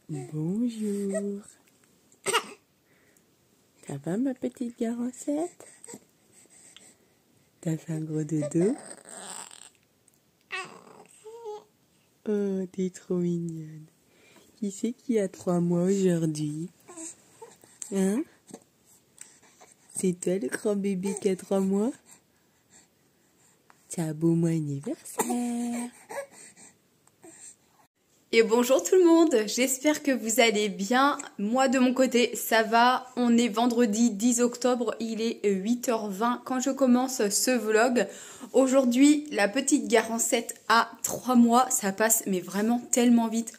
Bonjour. Ça va ma petite Garocette? T'as fait un gros dodo? Oh, t'es trop mignonne. Qui c'est qui a 3 mois aujourd'hui? Hein? C'est toi le grand bébé qui a 3 mois? C'est un beau mois anniversaire. Et bonjour tout le monde, j'espère que vous allez bien. Moi de mon côté ça va, on est vendredi 10 octobre, il est 8h20 quand je commence ce vlog. Aujourd'hui la petite Garocette a 3 mois, ça passe mais vraiment tellement vite,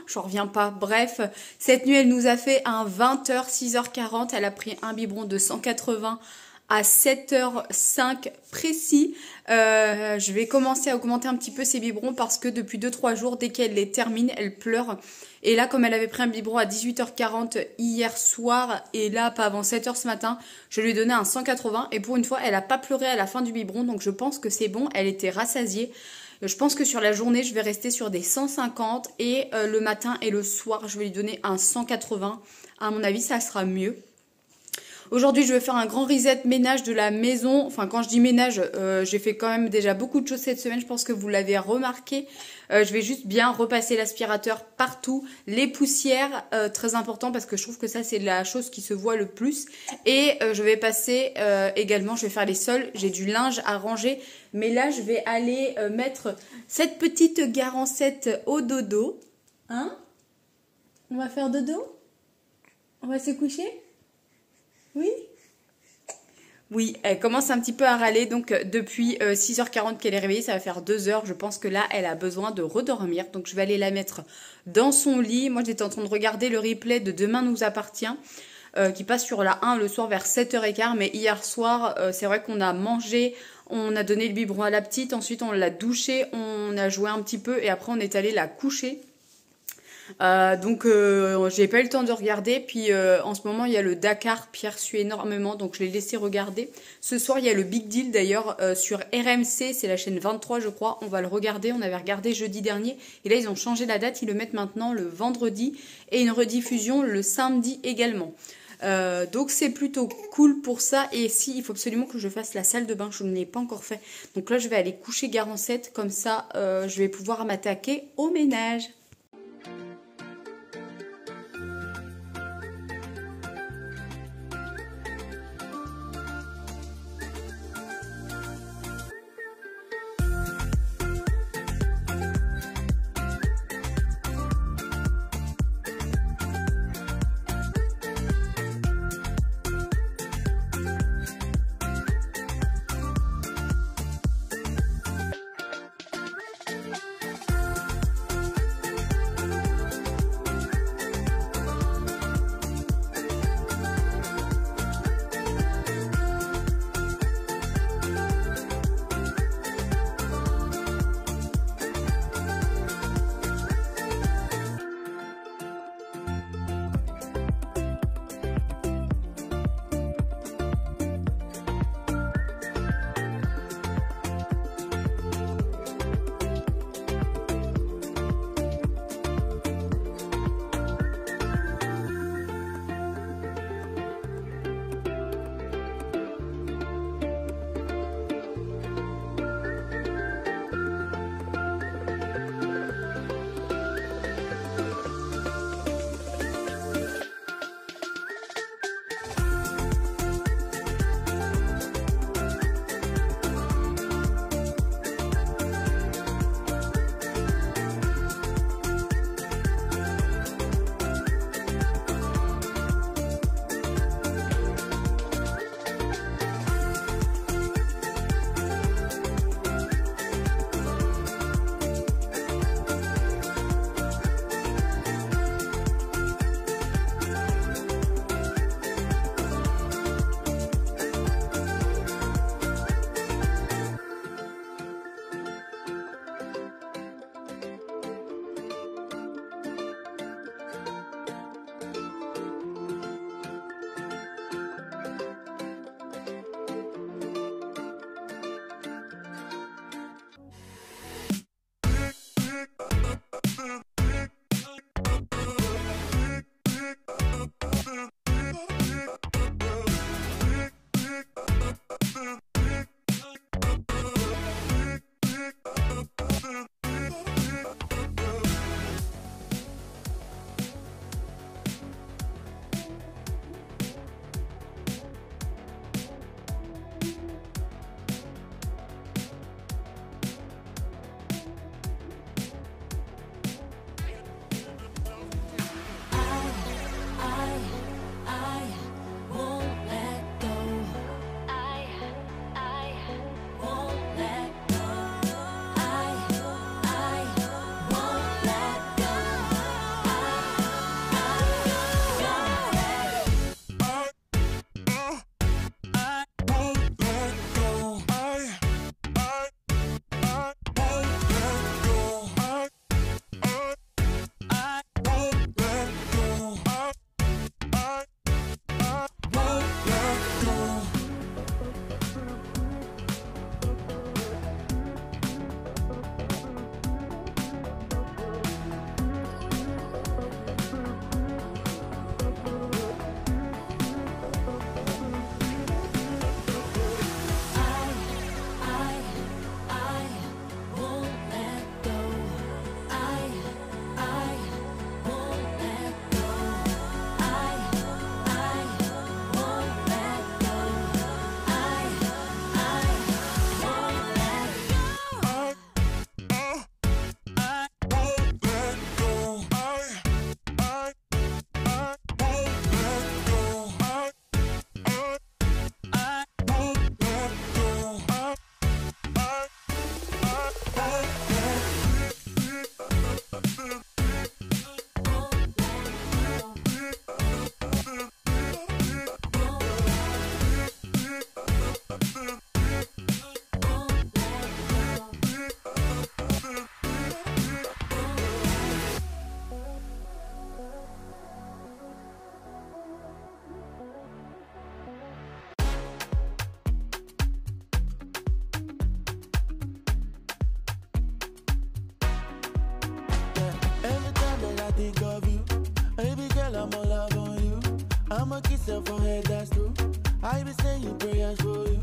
j'en reviens pas. Bref, cette nuit elle nous a fait un 20h, 6h40, elle a pris un biberon de 180 à 7h05 précis. Je vais commencer à augmenter un petit peu ses biberons parce que depuis 2-3 jours, dès qu'elle les termine, elle pleure. Et là, comme elle avait pris un biberon à 18h40 hier soir et là, pas avant 7h ce matin, je lui ai donné un 180 et pour une fois, elle n'a pas pleuré à la fin du biberon. Donc je pense que c'est bon, elle était rassasiée. Je pense que sur la journée, je vais rester sur des 150 et le matin et le soir, je vais lui donner un 180. À mon avis, ça sera mieux. Aujourd'hui, je vais faire un grand reset ménage de la maison. Enfin, quand je dis ménage, j'ai fait quand même déjà beaucoup de choses cette semaine. Je pense que vous l'avez remarqué. Je vais juste bien repasser l'aspirateur partout. Les poussières, très important parce que je trouve que ça, c'est la chose qui se voit le plus. Et je vais passer également, je vais faire les sols. J'ai du linge à ranger. Mais là, je vais aller mettre cette petite Garocette au dodo. Hein? On va faire dodo? On va se coucher? Oui? Oui, elle commence un petit peu à râler, donc depuis 6h40 qu'elle est réveillée, ça va faire 2 heures. Je pense que là, elle a besoin de redormir, donc je vais aller la mettre dans son lit. Moi, j'étais en train de regarder le replay de Demain nous appartient, qui passe sur la 1 le soir vers 7h15, mais hier soir, c'est vrai qu'on a mangé, on a donné le biberon à la petite, ensuite on l'a douchée, on a joué un petit peu, et après on est allé la coucher. Donc j'ai pas eu le temps de regarder. Puis en ce moment il y a le Dakar, Pierre suit énormément, donc je l'ai laissé regarder. Ce soir il y a le Big Deal d'ailleurs sur RMC, c'est la chaîne 23 je crois. On va le regarder, on avait regardé jeudi dernier et là ils ont changé la date, ils le mettent maintenant le vendredi et une rediffusion le samedi également. Donc c'est plutôt cool pour ça. Et si, il faut absolument que je fasse la salle de bain, je ne l'ai pas encore fait. Donc là je vais aller coucher Garocette, comme ça je vais pouvoir m'attaquer au ménage. myself for head, that's true. I be saying prayers for you.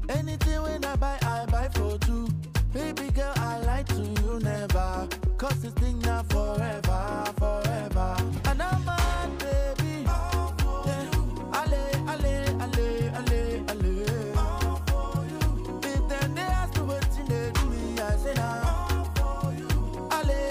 Anything when I buy for two. Baby girl, I lie to you never. Cause this thing now forever, forever. And I'm mad, baby. Yeah. Ale. If then they ask me what they do me, I say nah. Ale.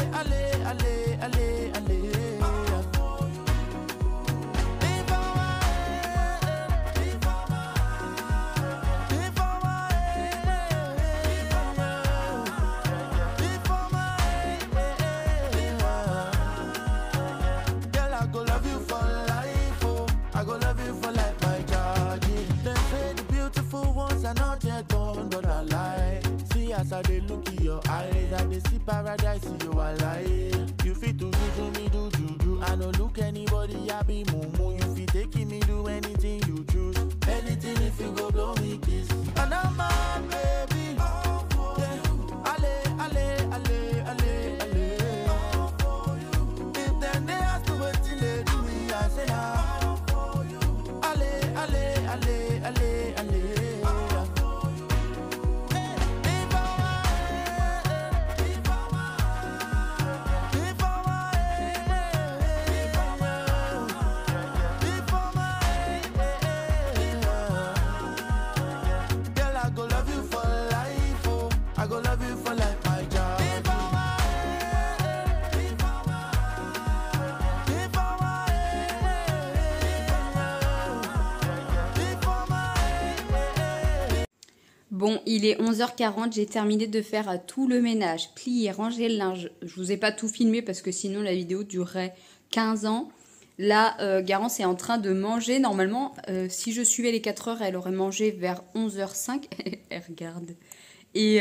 As I dey look in your eyes, I dey see paradise in your life. You fit to do me, do juju. I no look anybody, I be mumu. You fit taking me, do anything you choose. Anything if you go blow me kiss. And I'm mad, baby. Yeah. Ale. If then they ask me what they do me, I say nah. Ale. Bon, il est 11h40, j'ai terminé de faire tout le ménage, plier, ranger le linge. Je vous ai pas tout filmé parce que sinon la vidéo durerait 15 ans. Là, Garance est en train de manger. Normalement, si je suivais les 4 heures, elle aurait mangé vers 11h05. Elle regarde. Et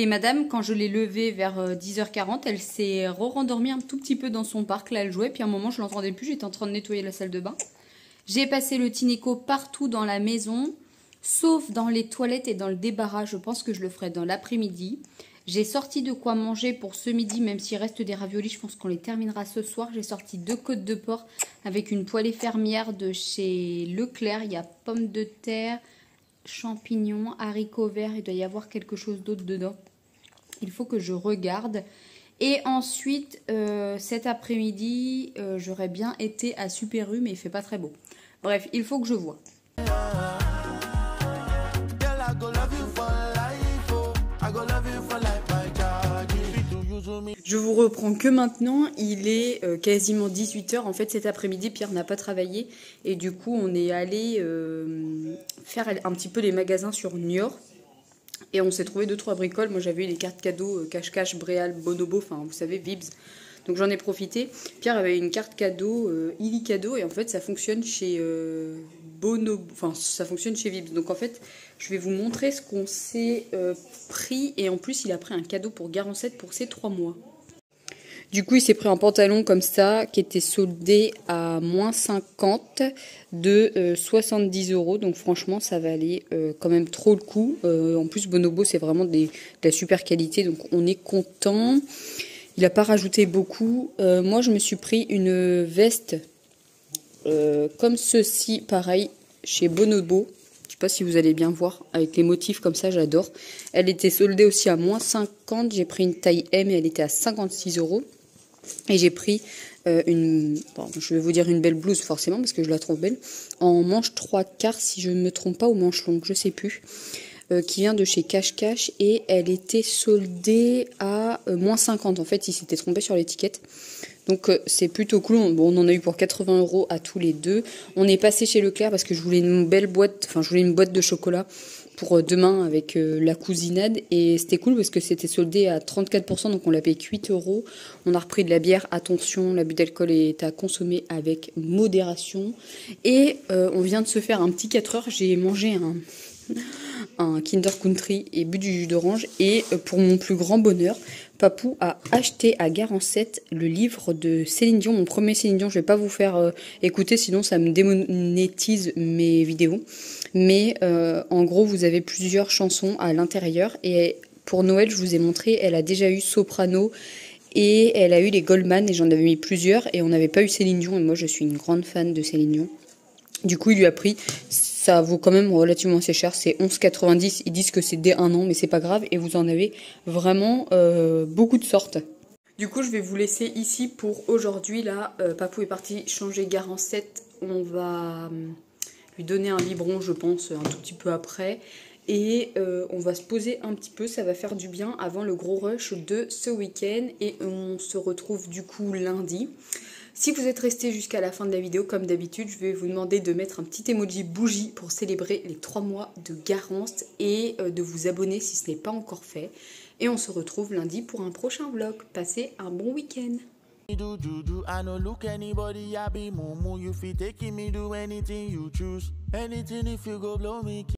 madame, quand je l'ai levée vers 10h40, elle s'est rendormie un tout petit peu dans son parc. Là, elle jouait. Puis à un moment, je l'entendais plus. J'étais en train de nettoyer la salle de bain. J'ai passé le Tineco partout dans la maison, sauf dans les toilettes et dans le débarras. Je pense que je le ferai dans l'après-midi. J'ai sorti de quoi manger pour ce midi, même s'il reste des raviolis, je pense qu'on les terminera ce soir. J'ai sorti 2 côtes de porc avec une poêlée fermière de chez Leclerc. Il y a pommes de terre, champignons, haricots verts. Il doit y avoir quelque chose d'autre dedans. Il faut que je regarde. Et ensuite, cet après-midi, j'aurais bien été à Super U, mais il fait pas très beau. Bref, il faut que je vois. Je vous reprends que maintenant, il est quasiment 18h. En fait, cet après-midi, Pierre n'a pas travaillé. Et du coup, on est allé faire un petit peu les magasins sur Niort. Et on s'est trouvé 2-3 bricoles. Moi, j'avais eu les cartes cadeaux cache-cache, Bréal, Bonobo, enfin, vous savez, Vibs. Donc, j'en ai profité. Pierre avait une carte cadeau, Illicadeau. Et en fait, ça fonctionne chez Bonobo. Enfin, ça fonctionne chez Vibs. Donc, en fait, je vais vous montrer ce qu'on s'est pris. Et en plus, il a pris un cadeau pour Garancette pour ses 3 mois. Du coup, il s'est pris un pantalon comme ça, qui était soldé à moins 50 de 70 €. Donc franchement, ça valait quand même trop le coup. En plus, Bonobo, c'est vraiment de la super qualité. Donc on est content. Il n'a pas rajouté beaucoup. Moi, je me suis pris une veste comme ceci, pareil, chez Bonobo. Je sais pas si vous allez bien voir, avec les motifs comme ça, j'adore. Elle était soldée aussi à moins 50. J'ai pris une taille M et elle était à 56 €. Et j'ai pris je vais vous dire une belle blouse forcément parce que je la trouve belle, en manche 3/4 si je ne me trompe pas, ou manche longue, je sais plus, qui vient de chez Cache Cache et elle était soldée à moins 50. En fait, il s'était trompé sur l'étiquette. Donc c'est plutôt cool. Bon, on en a eu pour 80 € à tous les deux. On est passé chez Leclerc parce que je voulais une belle boîte, enfin je voulais une boîte de chocolat pour demain avec la cousinade, et c'était cool parce que c'était soldé à 34%, donc on l'a payé 8 €. On a repris de la bière, attention, l'abus d'alcool est à consommer avec modération, et on vient de se faire un petit 4 heures. J'ai mangé un Kinder Country et bu du jus d'orange, et pour mon plus grand bonheur, Papou a acheté à Garancette le livre de Céline Dion, mon premier Céline Dion. Je vais pas vous faire écouter, sinon ça me démonétise mes vidéos. Mais en gros, vous avez plusieurs chansons à l'intérieur. Et pour Noël, je vous ai montré, elle a déjà eu Soprano Et elle a eu les Goldman et j'en avais mis plusieurs et on n'avait pas eu Céline Dion et moi je suis une grande fan de Céline Dion. Du coup il lui a pris, ça vaut quand même relativement assez cher, c'est 11,90, ils disent que c'est dès 1 an mais c'est pas grave et vous en avez vraiment beaucoup de sortes. Du coup je vais vous laisser ici pour aujourd'hui, là Papou est parti changer Garance 7, on va lui donner un biberon je pense un tout petit peu après. Et on va se poser un petit peu, ça va faire du bien avant le gros rush de ce week-end. Et on se retrouve du coup lundi. Si vous êtes resté jusqu'à la fin de la vidéo, comme d'habitude, je vais vous demander de mettre un petit emoji bougie pour célébrer les 3 mois de Garance et de vous abonner si ce n'est pas encore fait. Et on se retrouve lundi pour un prochain vlog. Passez un bon week-end. Do juju, I no look anybody, I be mumu. You fit taking me do anything you choose. Anything if you go blow me.